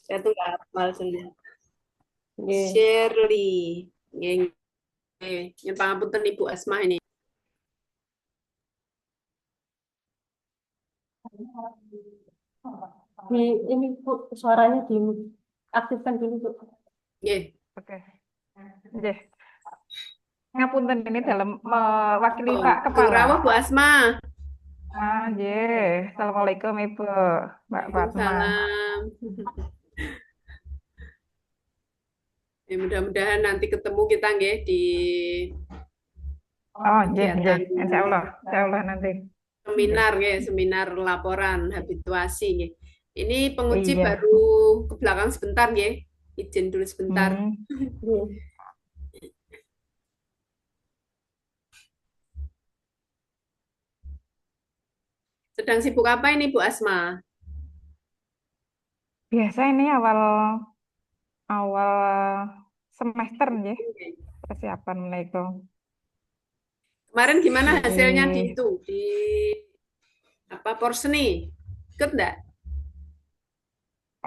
Saya tuh nggak hafal sendiri. Nggih. Shirley. Nggih, nggih. Nyuwun pangapunten Ibu Asma ini. Di ini Bu, suaranya diaktifkan dulu Bu. Nggih. Oke. Nggih. Ngapunten ini dalam mewakili Oh, Pak Sugeng Kepala. rawuh Bu Asma. Nggih. Assalamualaikum Ibu, Mbak Fatma. Waalaikumsalam. Ya, mudah-mudahan nanti ketemu kita nggih di Oh, nggih, nggih. kegiatan Insya Allah nanti. Nggih. seminar nggih, seminar laporan habituasi nggih. Ini penguji Iya. baru ke belakang sebentar nggih. Izin dulu sebentar. Hmm. Nggih. Sedang sibuk apa ini Bu Asma? Biasa ini awal awal semester nggih, persiapan menika. Kemarin gimana hasilnya di Jadi, itu di apa Porseni? Ikut enggak?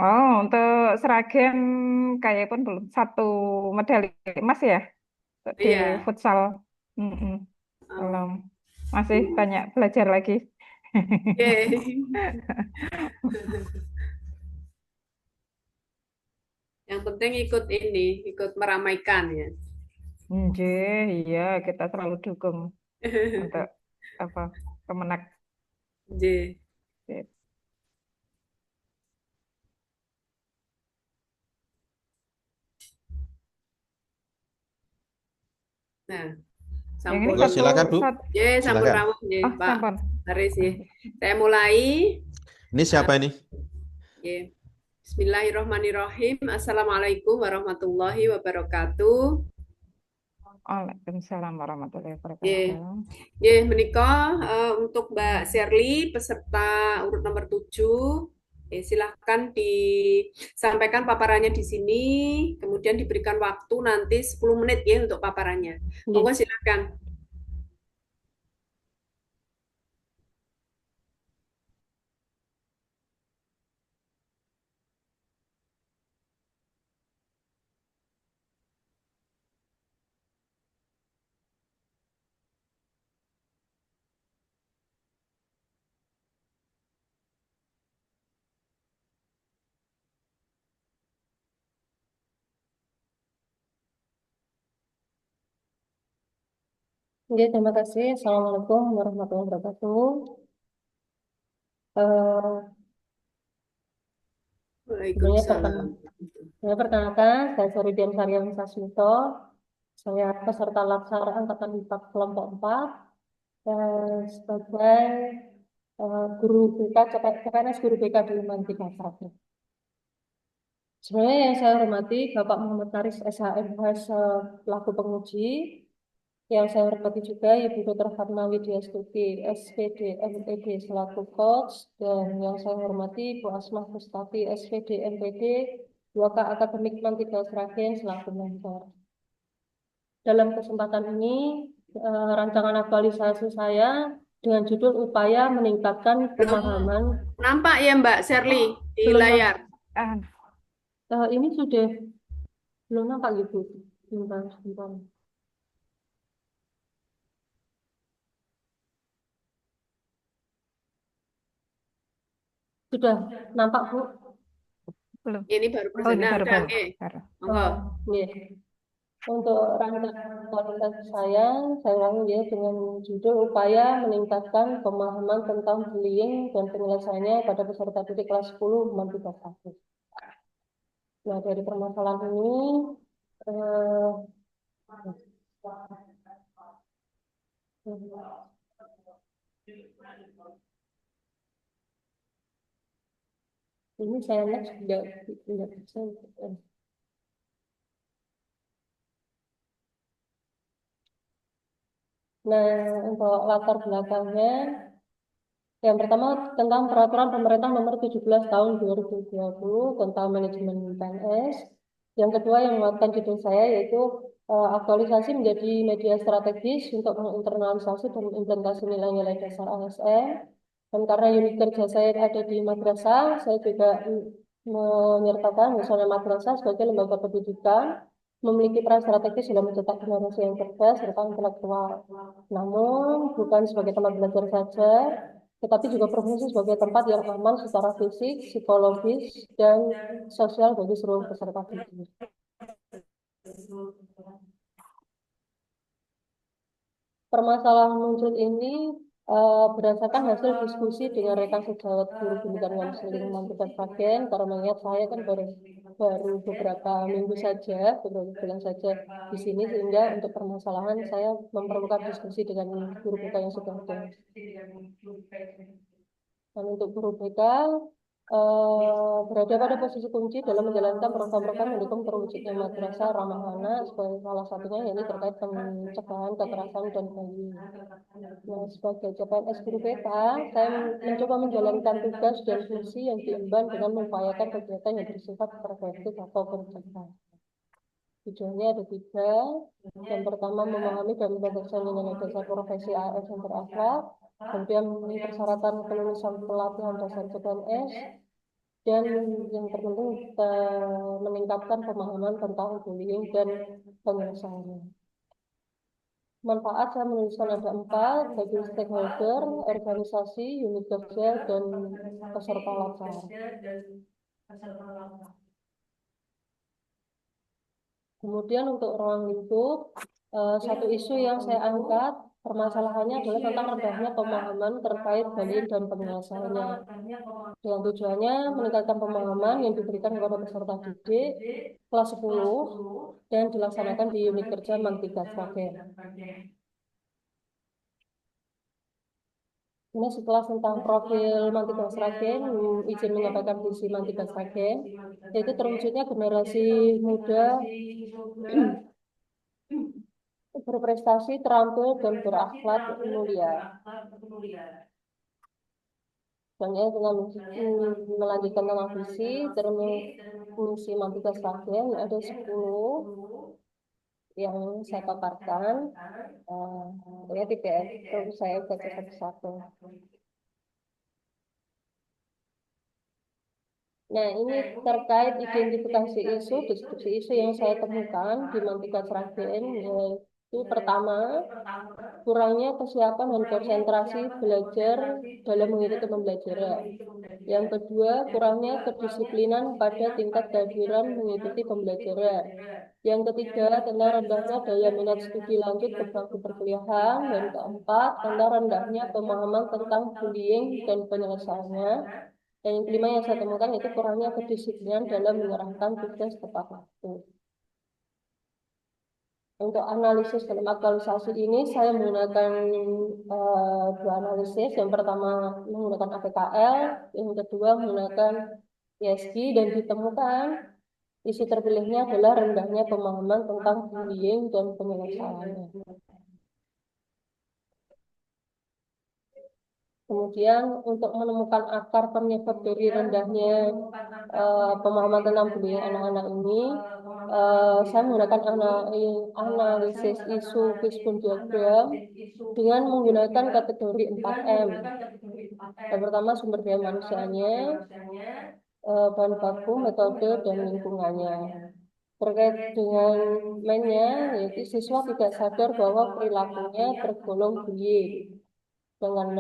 oh untuk seragam kayak pun belum satu medali emas ya di Iya. futsal. Mm-mm, Oh. belum. Masih banyak belajar lagi. Oke. Yang penting ikut ini, ikut meramaikan ya. Nggih, iya kita selalu dukung untuk apa Kemenak. J. Nah, Yang ini sampun. Monggo satu silakan Bu, J, sampun silakan. rawuh nggih, oh Pak. sampun. Haris nggih. Oke. Saya mulai. Ini siapa ini? Nggih. Bismillahirrahmanirrahim. Assalamualaikum warahmatullahi wabarakatuh. Waalaikumsalam warahmatullahi Nggih. wabarakatuh. Nggih, menika untuk Mbak Shirley peserta urut nomor 7. Silahkan disampaikan paparannya di sini, kemudian diberikan waktu nanti 10 menit ya untuk paparannya. Monggo Nggih. silakan. Nggih, terima kasih. Assalamualaikum warahmatullahi wabarakatuh. Eh, sebenarnya Waalaikumsalam. saya perkenalkan, saya Soridian Karyawan Sasmito. Saya peserta laksana angkatan 4 kelompok 4 sebagai guru BK, CPNS guru BK di Mandika Satu. Sebenarnya yang saya hormati Bapak Muhammad Karis SHMH selaku penguji, yang saya hormati juga Ibu Dr. Fatma Widya Stuti SPD MPD selaku coach, dan yang saya hormati Bu Asmah Mustafi SPD MPD 2K Akademik Mantika Sragen selaku mentor. Dalam kesempatan ini, rancangan aktualisasi saya dengan judul upaya meningkatkan Belum pemahaman. nampak ya Mbak Shirley di Belum layar. Ah, ini sudah belum nampak gitu. Sebentar, sebentar. Sudah nampak Bu? belum. Ini baru Oh ini nah, baru udah, baru. oke. Baru. Monggo. Iya. Untuk rancangan kualitas saya ulangi ya dengan judul upaya meningkatkan pemahaman tentang bullying dan penyelesaiannya pada peserta didik kelas 10 Mandika 1. Nah, dari permasalahan ini, eh, ini saya lihat tidak bisa. Nah, untuk latar belakangnya, yang pertama tentang peraturan pemerintah nomor 17 tahun 2020 tentang manajemen PNS. Yang kedua yang menguatkan judul saya yaitu aktualisasi menjadi media strategis untuk menginternalisasi dan implementasi nilai-nilai dasar ASN. Dan karena unit kerja saya ada di madrasah, saya juga menyertakan misalnya madrasah sebagai lembaga pendidikan memiliki peran strategis dalam mencetak generasi yang cerdas serta intelektual. Namun, bukan sebagai tempat belajar saja, tetapi juga berfungsi sebagai tempat yang aman secara fisik, psikologis, dan sosial bagi seluruh peserta didik. Permasalahan muncul ini berdasarkan hasil diskusi dengan rekan sejawat guru pendidikan konseling Mantikas Ragen, karena mengingat saya kan baru beberapa minggu saja, beberapa bulan saja di sini, sehingga untuk permasalahan saya memerlukan diskusi dengan guru BK yang sudah ada. Dan untuk guru BK berada pada posisi kunci dalam menjalankan program-program mendukung terwujudnya madrasah ramah anak, sebagai salah satunya yakni terkait pencegahan kekerasan dan bayi. Nah, sebagai CPNS guru BK, saya mencoba menjalankan tugas dan fungsi yang diemban dengan mengupayakan kegiatan yang bersifat preventif atau pencegahan. Tujuannya ada tiga. Yang pertama, memahami dan mempelajari nilai dasar profesi AS yang berakhlak, kemudian memenuhi persyaratan kelulusan pelatihan dasar CPNS, dan yang terpenting meningkatkan pemahaman tentang bullying dan penyelesaiannya. Manfaat saya menuliskan ada 4 bagi stakeholder, organisasi, unit kerja, dan peserta lapangan. Kemudian untuk ruang lingkup, satu isu yang saya angkat permasalahannya adalah tentang rendahnya pemahaman terkait bullying dan penyelesaiannya. Dengan tujuannya meningkatkan pemahaman yang diberikan kepada peserta didik kelas 10 dan dilaksanakan di unit kerja Mantikas Ragen. Ini setelah tentang profil Mantikas Ragen, izin menyampaikan visi Mantikas Ragen, yaitu terwujudnya generasi muda berprestasi, terampil, dan berakhlak mulia. Selanjutnya dengan melanjutkan tentang visi, fungsi Mantikas Ragen ada 10 yang saya paparkan. Ya tidak, terus saya baca satu-satu. Nah, ini terkait identifikasi isu, deskripsi isu yang saya temukan di Mantikas Ragen, yaitu pertama, kurangnya kesiapan dan konsentrasi belajar dalam mengikuti pembelajaran. Yang kedua, kurangnya kedisiplinan pada tingkat kehadiran mengikuti pembelajaran. Yang ketiga, tentang rendahnya daya minat studi lanjut ke bangku perkuliahan. Dan keempat, tentang rendahnya pemahaman tentang bullying dan penyelesaiannya. Dan yang kelima yang saya temukan itu kurangnya kedisiplinan dalam menyerahkan tugas tepat waktu. Untuk analisis dalam aktualisasi ini saya menggunakan 2 analisis. Yang pertama menggunakan APKL, yang kedua menggunakan ISG, dan ditemukan isi terpilihnya adalah rendahnya pemahaman tentang bullying dan penyelesaiannya. Kemudian untuk menemukan akar penyebab dari rendahnya pemahaman tentang bullying anak-anak ini, saya menggunakan analisis isu fishbone diagram dengan menggunakan kategori 4M. Yang pertama sumber daya manusianya, bahan baku, metode, dan lingkungannya. Terkait dengan mainnya, yaitu siswa tidak sadar bahwa perilakunya tergolong bullying. Dengan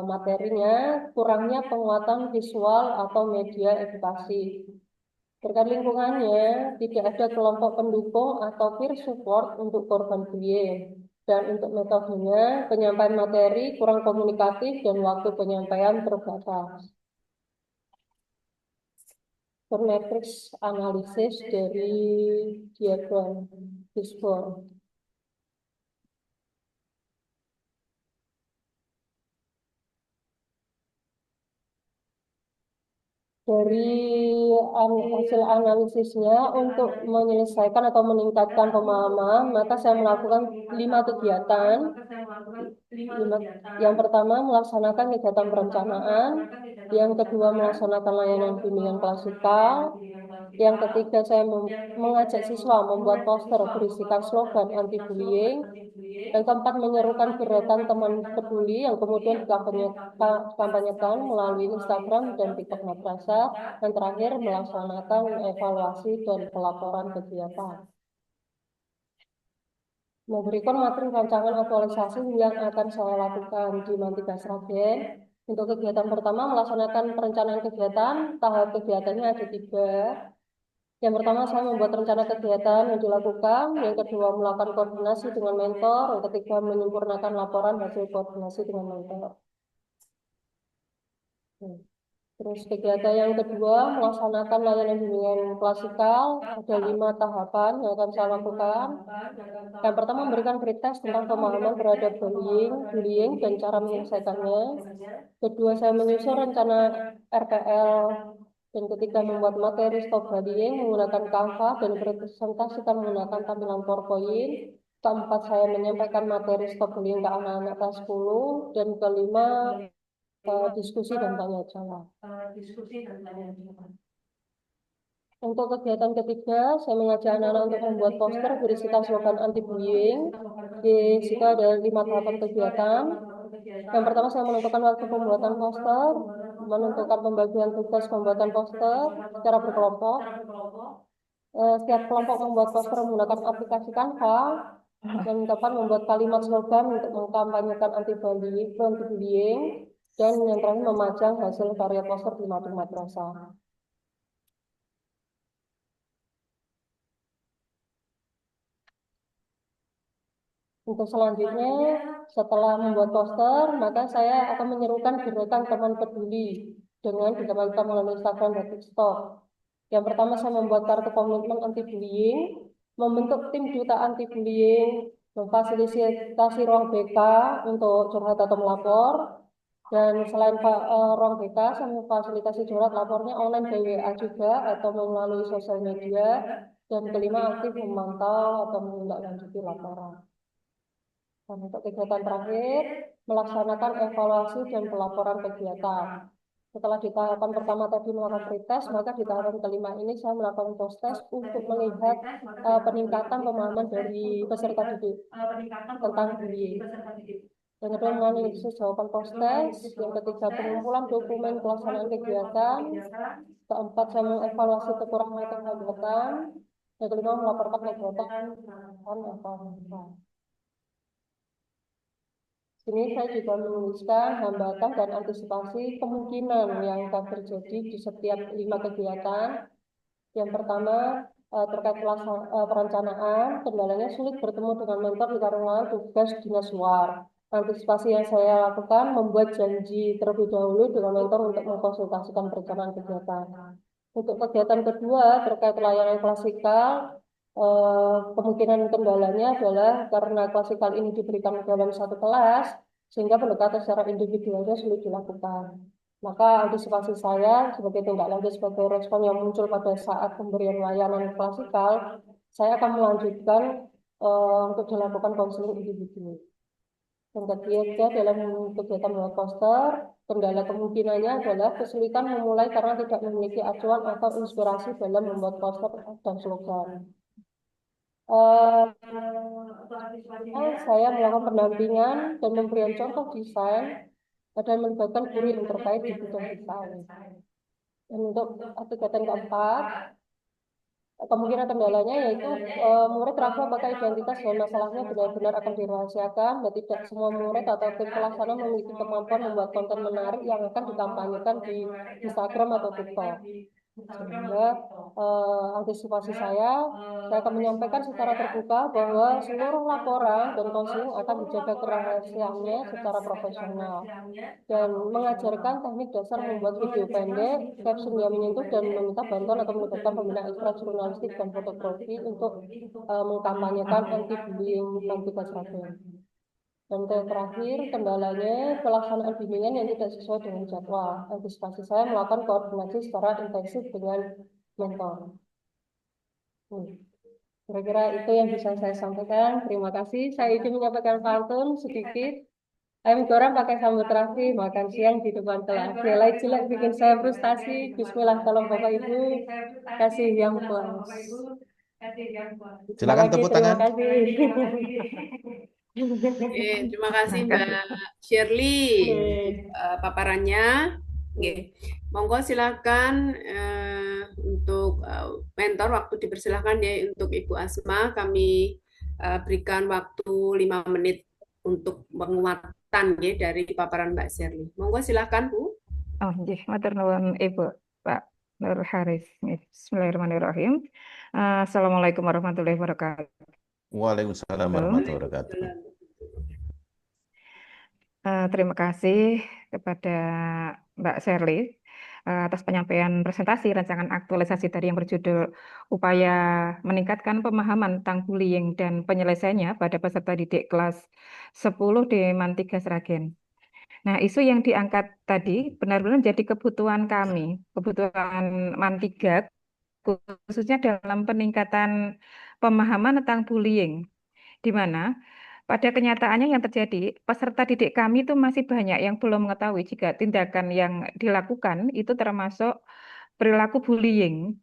materinya, kurangnya penguatan visual atau media edukasi. Terkait lingkungannya, tidak ada kelompok pendukung atau peer support untuk korban bullying. Dan untuk metodenya, penyampaian materi kurang komunikatif dan waktu penyampaian terbatas. Matriks analisis dari diagram fishbone. Dari hasil analisisnya, untuk menyelesaikan atau meningkatkan pemahaman, maka saya melakukan 5 kegiatan. Yang pertama, melaksanakan kegiatan perencanaan. Yang kedua, melaksanakan layanan bimbingan klasikal. Yang ketiga, saya mengajak siswa membuat poster berisikan slogan anti-bullying. Yang keempat, menyerukan gerakan teman peduli yang kemudian dikampanyekan melalui Instagram dan TikTok madrasah. Dan terakhir, melaksanakan evaluasi dan pelaporan kegiatan. Berikut materi rancangan aktualisasi yang akan saya lakukan di Mantiga Sragen. Untuk kegiatan pertama, melaksanakan perencanaan kegiatan. Tahap kegiatannya ada 3. Yang pertama, saya membuat rencana kegiatan yang dilakukan. Yang kedua, melakukan koordinasi dengan mentor. Yang ketiga, menyempurnakan laporan hasil koordinasi dengan mentor. Terus kegiatan yang kedua, melaksanakan layanan bimbingan klasikal. Ada 5 tahapan yang akan saya lakukan. Yang pertama, memberikan pretest tentang pemahaman terhadap bullying dan cara menyelesaikannya. Kedua, saya menyusun rencana RPL. Dan ketiga, membuat materi stop bullying menggunakan Canva dan presentasikan menggunakan tampilan PowerPoint. Keempat, saya menyampaikan materi stop bullying ke anak-anak kelas 10. Dan kelima, diskusi dan tanya jawab. Untuk kegiatan ketiga, saya mengajak anak-anak untuk membuat poster berisikan slogan anti-bullying. Di situ ada 5 tahapan kegiatan. Yang pertama, saya menentukan waktu pembuatan poster, menentukan pembagian tugas pembuatan poster secara berkelompok. Setiap kelompok membuat poster menggunakan aplikasi Canva. Dan kapan membuat kalimat slogan untuk mengkampanyekan anti-bullying. Dan yang terakhir, memajang hasil karya poster di mading madrasah. Untuk selanjutnya, setelah membuat poster, maka saya akan menyerukan gerakan teman peduli dengan dilakukan melalui Instagram dan TikTok. Yang pertama, saya membuat kartu komitmen anti-bullying, membentuk tim duta anti-bullying, memfasilitasi ruang BK untuk curhat atau melapor. Dan selain ruang BK, saya memfasilitasi curhat lapornya online by WA juga atau melalui sosial media. Dan kelima, aktif memantau atau menindaklanjuti laporan. Dan untuk kegiatan terakhir, melaksanakan evaluasi dan pelaporan kegiatan. Setelah di tahapan pertama tadi melakukan pretest, maka di tahapan kelima ini saya melakukan post-test untuk melihat peningkatan pemahaman dari peserta didik tentang bullying. Yang kedua, menganalisis jawaban post-test. Yang ketiga, pengumpulan dokumen pelaksanaan kegiatan. Keempat, saya mengevaluasi kekurangan kegiatan. Yang kelima, melaporkan kegiatan dan evaluasi. Ini saya juga menuliskan hambatan dan antisipasi kemungkinan yang akan terjadi di setiap 5 kegiatan. Yang pertama, terkait perencanaan, kendalanya sulit bertemu dengan mentor dikarenakan tugas dinas luar. Antisipasi yang saya lakukan, membuat janji terlebih dahulu dengan mentor untuk mengkonsultasikan perencanaan kegiatan. Untuk kegiatan kedua, terkait layanan klasikal, kemungkinan kendalanya adalah karena klasikal ini diberikan dalam satu kelas, sehingga pendekatan secara individualnya sulit dilakukan. Maka antisipasi saya sebagai tindak lanjut sebagai respon yang muncul pada saat pemberian layanan klasikal, saya akan melanjutkan untuk dilakukan konseling individu. Yang ketiga, dalam kegiatan membuat poster, kendala kemungkinannya adalah kesulitan memulai karena tidak memiliki acuan atau inspirasi dalam membuat poster dan slogan. Saya melakukan pendampingan dan memberikan contoh desain dan melibatkan guru yang terkait di bidang desain. Dan untuk kegiatan keempat, kemungkinan kendalanya yaitu murid ragu apakah identitas dan masalahnya benar-benar akan dirahasiakan, dan tidak semua murid atau tim pelaksana memiliki kemampuan membuat konten menarik yang akan dikampanyekan di Instagram atau TikTok. Sehingga antisipasi saya akan menyampaikan secara terbuka bahwa seluruh laporan dan konseling akan dijaga kerahasiaannya secara profesional, dan mengajarkan teknik dasar membuat video pendek, caption yang menyentuh, dan meminta bantuan atau melibatkan pembina ekstra jurnalistik dan fotografi untuk mengkampanyekan anti-bullying Mantiga Sragen. Dan terakhir, kendalanya pelaksanaan bimbingan yang tidak sesuai dengan jadwal. Antisipasi saya melakukan koordinasi secara intensif dengan mentor. Kira-kira itu yang bisa saya sampaikan. Terima kasih. Saya izin menyampaikan pantun sedikit. Ayam goreng pakai sambal terasi, makan siang di depan kelas. Nilai jelek bikin saya frustasi. Bismillah, tolong Bapak Ibu kasih yang puas. Terima Silakan kasih, tepuk terima tangan. kasih. Terima kasih Terima Mbak kasih. Shirley Oke. paparannya. Oke, monggo silakan untuk mentor waktu dipersilahkan ya untuk Ibu Asma kami berikan waktu 5 menit untuk penguatan ya dari paparan Mbak Shirley. Monggo silakan Bu. Oh, nggih, matur nuwun Ibu, Pak Nur Haris. Nggih, bismillahirrahmanirrahim. Assalamualaikum warahmatullahi wabarakatuh. Waalaikumsalam warahmatullahi wabarakatuh. Terima kasih kepada Mbak Shirley atas penyampaian presentasi rancangan aktualisasi tadi yang berjudul Upaya Meningkatkan Pemahaman tentang Bullying dan Penyelesaiannya pada Peserta Didik kelas 10 di Man 3 Sragen. Nah, isu yang diangkat tadi benar-benar menjadi kebutuhan kami, kebutuhan Man 3, khususnya dalam peningkatan pemahaman tentang bullying, di mana pada kenyataannya yang terjadi, peserta didik kami itu masih banyak yang belum mengetahui jika tindakan yang dilakukan itu termasuk perilaku bullying.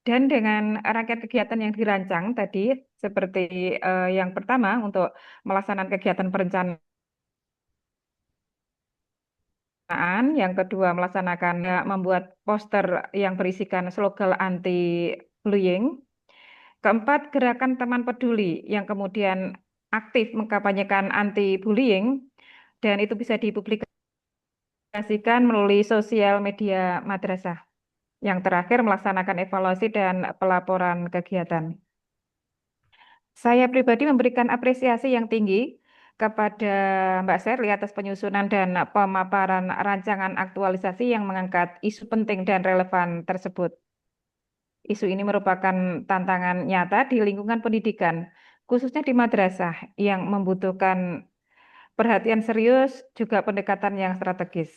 Dan dengan rangkaian kegiatan yang dirancang tadi, seperti yang pertama untuk melaksanakan kegiatan perencanaan, yang kedua melaksanakan membuat poster yang berisikan slogan anti bullying, keempat gerakan teman peduli yang kemudian aktif mengkampanyekan anti bullying dan itu bisa dipublikasikan melalui sosial media madrasah. Yang terakhir melaksanakan evaluasi dan pelaporan kegiatan. Saya pribadi memberikan apresiasi yang tinggi kepada Mbak Sherly atas penyusunan dan pemaparan rancangan aktualisasi yang mengangkat isu penting dan relevan tersebut. Isu ini merupakan tantangan nyata di lingkungan pendidikan, khususnya di madrasah yang membutuhkan perhatian serius juga pendekatan yang strategis.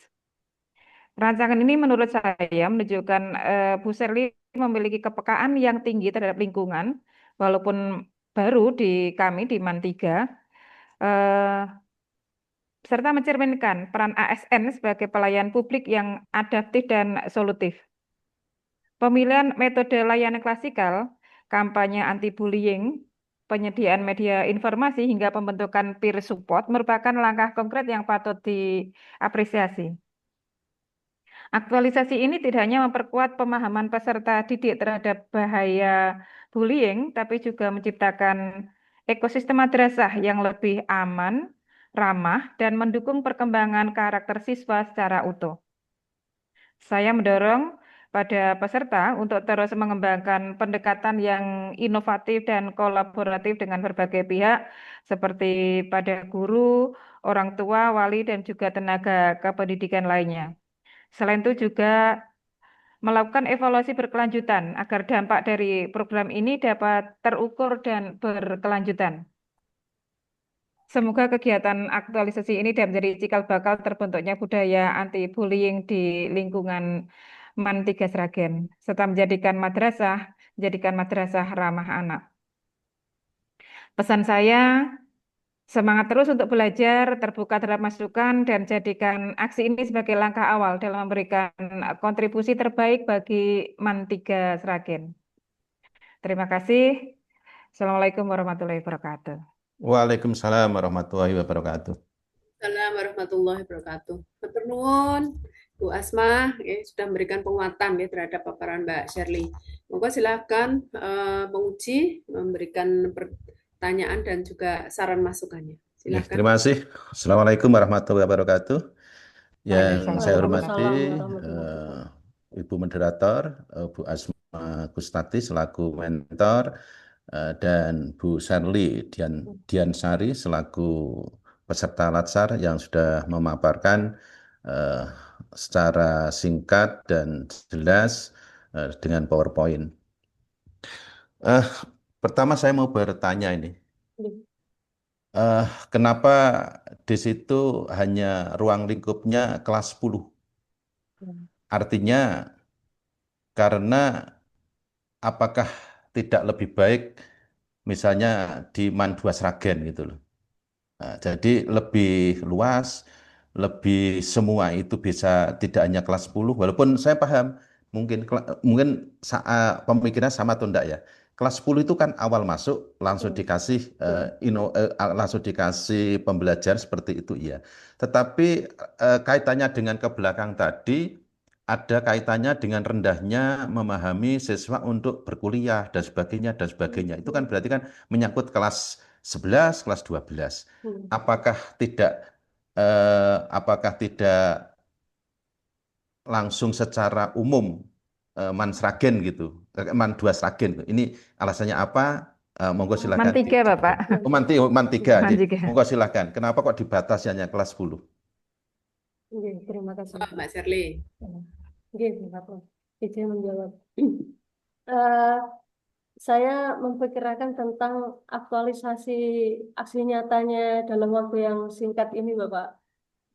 Rancangan ini menurut saya menunjukkan Bu Sherly memiliki kepekaan yang tinggi terhadap lingkungan, walaupun baru di kami di Man 3, eh, serta mencerminkan peran ASN sebagai pelayan publik yang adaptif dan solutif. Pemilihan metode layanan klasikal, kampanye anti-bullying, penyediaan media informasi hingga pembentukan peer support merupakan langkah konkret yang patut diapresiasi. Aktualisasi ini tidak hanya memperkuat pemahaman peserta didik terhadap bahaya bullying, tapi juga menciptakan ekosistem madrasah yang lebih aman, ramah, dan mendukung perkembangan karakter siswa secara utuh. Saya mendorong pada peserta untuk terus mengembangkan pendekatan yang inovatif dan kolaboratif dengan berbagai pihak, seperti pada guru, orang tua, wali, dan juga tenaga kependidikan lainnya. Selain itu juga melakukan evaluasi berkelanjutan agar dampak dari program ini dapat terukur dan berkelanjutan. Semoga kegiatan aktualisasi ini dapat menjadi cikal bakal terbentuknya budaya anti-bullying di lingkungan Man 3 Sragen, serta menjadikan madrasah ramah anak. Pesan saya, semangat terus untuk belajar, terbuka terhadap masukan, dan jadikan aksi ini sebagai langkah awal dalam memberikan kontribusi terbaik bagi Man 3 Sragen. Terima kasih. Assalamualaikum warahmatullahi wabarakatuh. Waalaikumsalam warahmatullahi wabarakatuh. Assalamualaikum warahmatullahi wabarakatuh. Matur nuwun, Bu Asma sudah memberikan penguatan ya terhadap paparan Mbak Shirley. Monggo silakan penguji memberikan pertanyaan dan juga saran masukannya. Ya, Silakan. terima kasih. Assalamualaikum warahmatullahi wabarakatuh. Yang saya hormati Ibu Moderator, Bu Asma Kustati selaku mentor, dan Bu Sherly Diansari selaku peserta Latsar yang sudah memaparkan secara singkat dan jelas dengan PowerPoint. Pertama saya mau bertanya ini, kenapa di situ hanya ruang lingkupnya kelas 10? Artinya karena apakah tidak lebih baik misalnya di Man 2 Sragen gitu loh. Jadi lebih luas, lebih semua itu bisa tidak hanya kelas 10, walaupun saya paham mungkin pemikiran sama atau enggak ya. Kelas 10 itu kan awal masuk langsung Hmm. dikasih Hmm. langsung dikasih pembelajaran seperti itu ya. Tetapi kaitannya dengan ke belakang tadi ada kaitannya dengan rendahnya memahami siswa untuk berkuliah dan sebagainya dan sebagainya. Itu kan berarti kan menyangkut kelas 11, kelas 12. Hmm. Apakah tidak apakah tidak langsung secara umum mansragen gitu, man dua sragen. Ini alasannya apa? Monggo Man silakan 3, dijelaskan. Bapak. Oh, man tiga, Man nggih. 3. Monggo silakan. Kenapa kok dibatasi hanya kelas 10? Oke, terima kasih. Mbak Shirley. Oke, Bapak. Izin menjawab. Eh, saya memperkirakan tentang aktualisasi aksi nyatanya dalam waktu yang singkat ini, Bapak.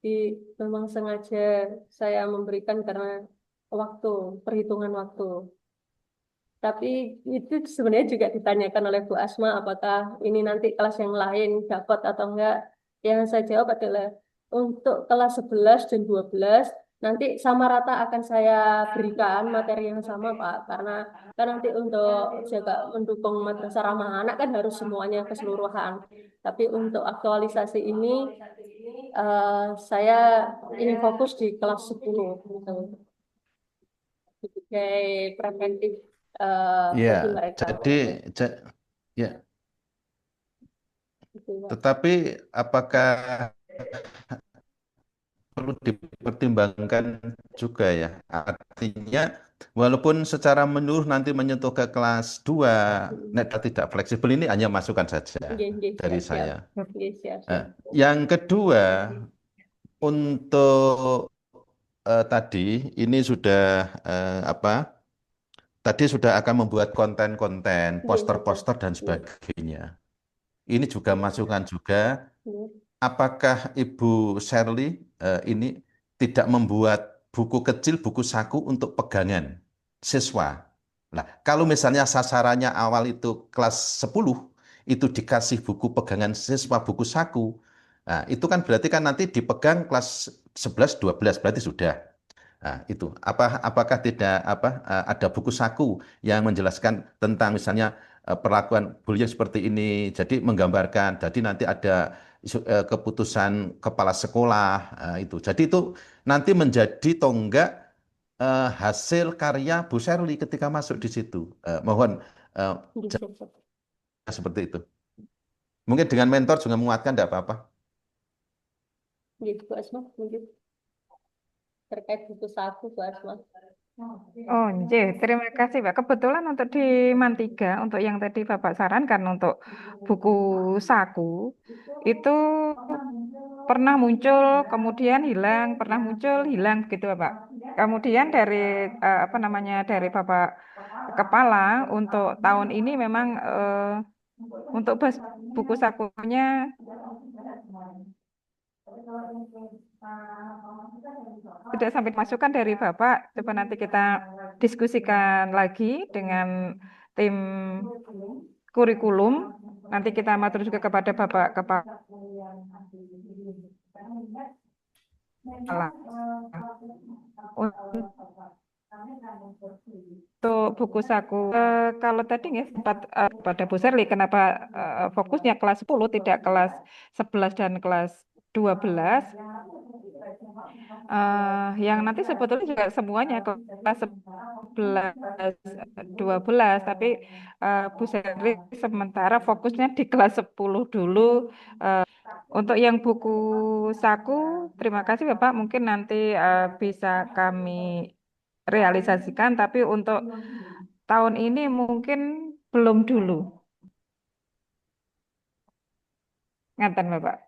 Di, memang sengaja saya memberikan karena waktu, perhitungan waktu. Tapi itu sebenarnya juga ditanyakan oleh Bu Asma, apakah ini nanti kelas yang lain dapat atau enggak. Yang saya jawab adalah untuk kelas 11 dan 12 nanti sama rata akan saya berikan materi yang sama, Pak. Karena kan nanti untuk jaga mendukung madrasah ramah anak kan harus semuanya keseluruhan. Tapi untuk aktualisasi ini saya ingin fokus di kelas 10 gitu. Sebagai preventif Ya, bagi mereka. jadi ya, Gitu, Pak. tetapi apakah perlu dipertimbangkan juga ya. Artinya walaupun secara menyeluruh nanti menyentuh ke kelas 2, Mm. nek tidak fleksibel ini hanya masukan saja Nggih, nggih, dari siap, siap. saya. Nggih, siap, Eh, siap. yang kedua, untuk tadi ini sudah apa? Tadi sudah akan membuat konten-konten, Nggih, betul. poster-poster dan Nggih, sebagainya. Ini juga masukan juga. nggih. Apakah Ibu Shirley ini tidak membuat buku kecil, buku saku untuk pegangan siswa? Nah, kalau misalnya sasarannya awal itu kelas 10, itu dikasih buku pegangan siswa, buku saku. Nah, itu kan berarti kan nanti dipegang kelas 11, 12, berarti sudah. Nah, itu apakah tidak ada buku saku yang menjelaskan tentang misalnya perlakuan bullying seperti ini. Jadi menggambarkan. Jadi nanti ada keputusan kepala sekolah itu. Jadi itu nanti menjadi tonggak hasil karya Bu Sherly ketika masuk di situ. Mohon eh, Nggih, siap, siap. seperti itu. Mungkin dengan mentor juga menguatkan tidak apa-apa. Nggih, Bu Asma, mungkin terkait buku saku, Bu Asma. Oh, nggih, terima kasih, Pak. Kebetulan untuk di Man 3, untuk yang tadi Bapak sarankan untuk buku saku, itu pernah muncul, kemudian hilang, pernah muncul, hilang gitu, Pak. Kemudian dari apa namanya dari Bapak Kepala untuk tahun ini memang untuk buku sakunya tidak sampai masukan dari Bapak. Coba nanti kita diskusikan lagi dengan tim kurikulum. Nanti kita matur juga kepada Bapak Kepala untuk buku saku. Kalau tadi ya sempat pada Bu Serli, kenapa fokusnya kelas 10 tidak kelas 11 dan kelas 12? Yang nanti sebetulnya juga semuanya kelas 11, 12, tapi Bu Serli sementara fokusnya di kelas 10 dulu. Untuk yang buku saku, terima kasih Bapak. Mungkin nanti bisa kami realisasikan, tapi untuk tahun ini mungkin belum dulu. Ngaten Bapak.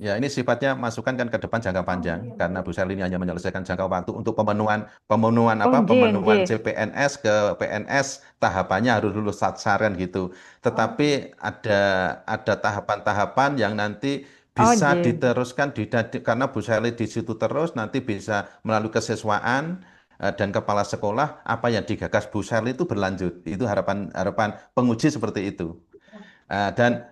Ya, ini sifatnya masukan kan ke depan jangka panjang karena Bu Sel ini hanya menyelesaikan jangka waktu untuk pemenuhan pemenuhan Oh, apa nggih, pemenuhan nggih. CPNS ke PNS tahapannya harus lulus sasaran gitu. Tetapi ada tahapan-tahapan yang nanti Oh, bisa nggih. diteruskan karena Bu Sel di situ terus nanti bisa melalui kesiswaan dan kepala sekolah apa yang digagas Bu Sel itu berlanjut. Itu harapan harapan penguji seperti itu. Dan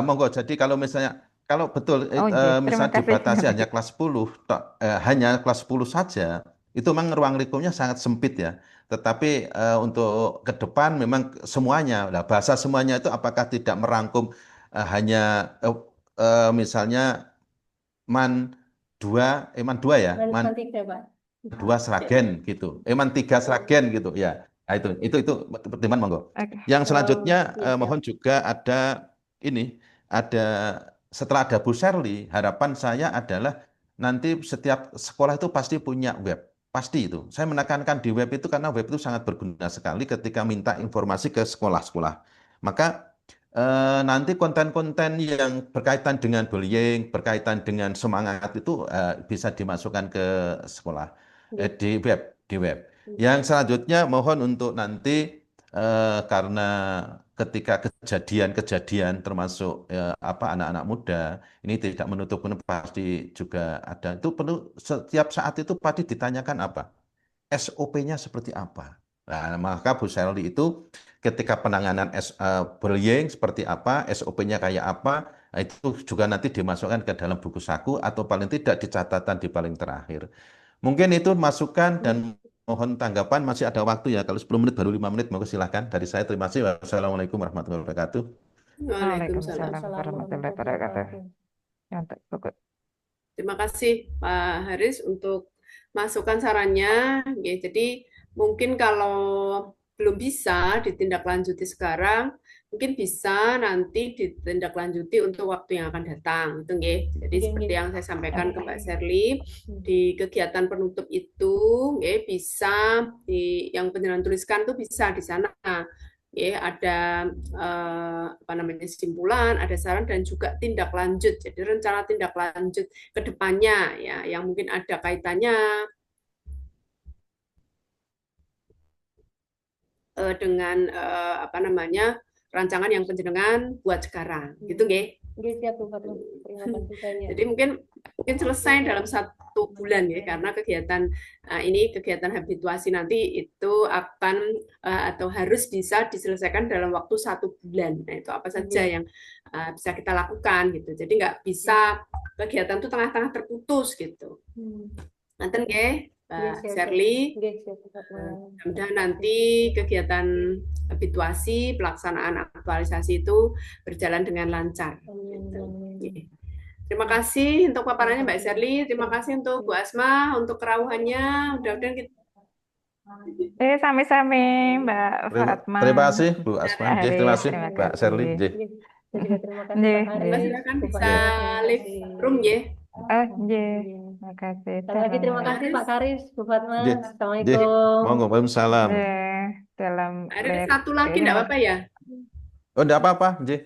monggo jadi kalau misalnya Kalau betul, Oh, nggih. Terima misal kasih. dibatasi hanya kelas 10, hanya kelas 10 saja, itu memang ruang lingkupnya sangat sempit ya. Tetapi untuk ke depan memang semuanya, nah, bahasa semuanya itu apakah tidak merangkum hanya misalnya man man dua ya, man Nanti tiga, Pak. dua Sragen gitu, man tiga Sragen gitu ya. Nah, itu pertimbangan monggo. Oke. Yang selanjutnya Iya, siap. mohon juga ada ini, ada setelah ada Bu Sherly, harapan saya adalah nanti setiap sekolah itu pasti punya web. Pasti itu. Saya menekankan di web itu karena web itu sangat berguna sekali ketika minta informasi ke sekolah-sekolah. Maka nanti konten-konten yang berkaitan dengan bullying, berkaitan dengan semangat itu bisa dimasukkan ke sekolah, Iya. di web. Yang selanjutnya mohon untuk nanti karena ketika kejadian-kejadian termasuk anak-anak muda ini tidak menutup kemungkinan pasti juga ada, itu perlu setiap saat itu pasti ditanyakan apa SOP-nya seperti apa. Nah, maka Bu Sherly itu ketika penanganan bullying seperti apa, SOP-nya kayak apa, nah, itu juga nanti dimasukkan ke dalam buku saku atau paling tidak di catatan di paling terakhir. Mungkin itu masukan dan mohon tanggapan, masih ada waktu ya. Kalau 10 menit baru 5 menit, monggo silahkan. Dari saya terima kasih. Wassalamualaikum warahmatullahi wabarakatuh. Waalaikumsalam. Waalaikumsalam warahmatullahi wabarakatuh. Untuk buku. Terima kasih Pak Haris untuk masukan sarannya. Ya, jadi mungkin kalau belum bisa ditindaklanjuti sekarang, mungkin bisa nanti ditindaklanjuti untuk waktu yang akan datang. Gitu, nggih. Jadi Nggih, seperti nggih. yang saya sampaikan ke Mbak Sherly, di kegiatan penutup itu, nggih, bisa yang penjelasan tuliskan itu bisa di sana. Ya, ada apa namanya kesimpulan, ada saran dan juga tindak lanjut. Jadi rencana tindak lanjut ke depannya ya yang mungkin ada kaitannya dengan apa namanya rancangan yang penjenengan buat sekarang. Gitu nggih. Nggih, siap Bu Fatma. Terima kasih banyak. Jadi mungkin selesai dalam 1 bulan ya, karena kegiatan habituasi nanti itu akan atau harus bisa diselesaikan dalam waktu 1 bulan. Nah, itu apa saja yang bisa kita lakukan gitu. Jadi nggak bisa kegiatan itu tengah-tengah terputus gitu. Nanti nggih, Mbak Sherly. Nggih, siap Bu Fatma. Mudah-mudahan nanti kegiatan habituasi, pelaksanaan aktualisasi itu berjalan dengan lancar. Gitu. Terima kasih untuk paparannya Mbak Sherly. Terima kasih untuk Bu Asma untuk kerauhannya. Mudah-mudahan kita Sami-sami Mbak Fatma. Terima kasih Bu Asma. Haris, Terima kasih terima Mbak Sherly. kasih. Terima kasih Nggih, Pak nggih. Haris. silakan Bu bisa Fatma, live terima kasih. room ya. Oh, nggih. Terima kasih. Sekali lagi terima kasih Pak Haris, Bu Fatma. Nggih. Assalamualaikum. Monggo, waalaikumsalam. Dalam Ada live satu lagi ini enggak apa-apa ya? Oh, enggak apa-apa, nggih.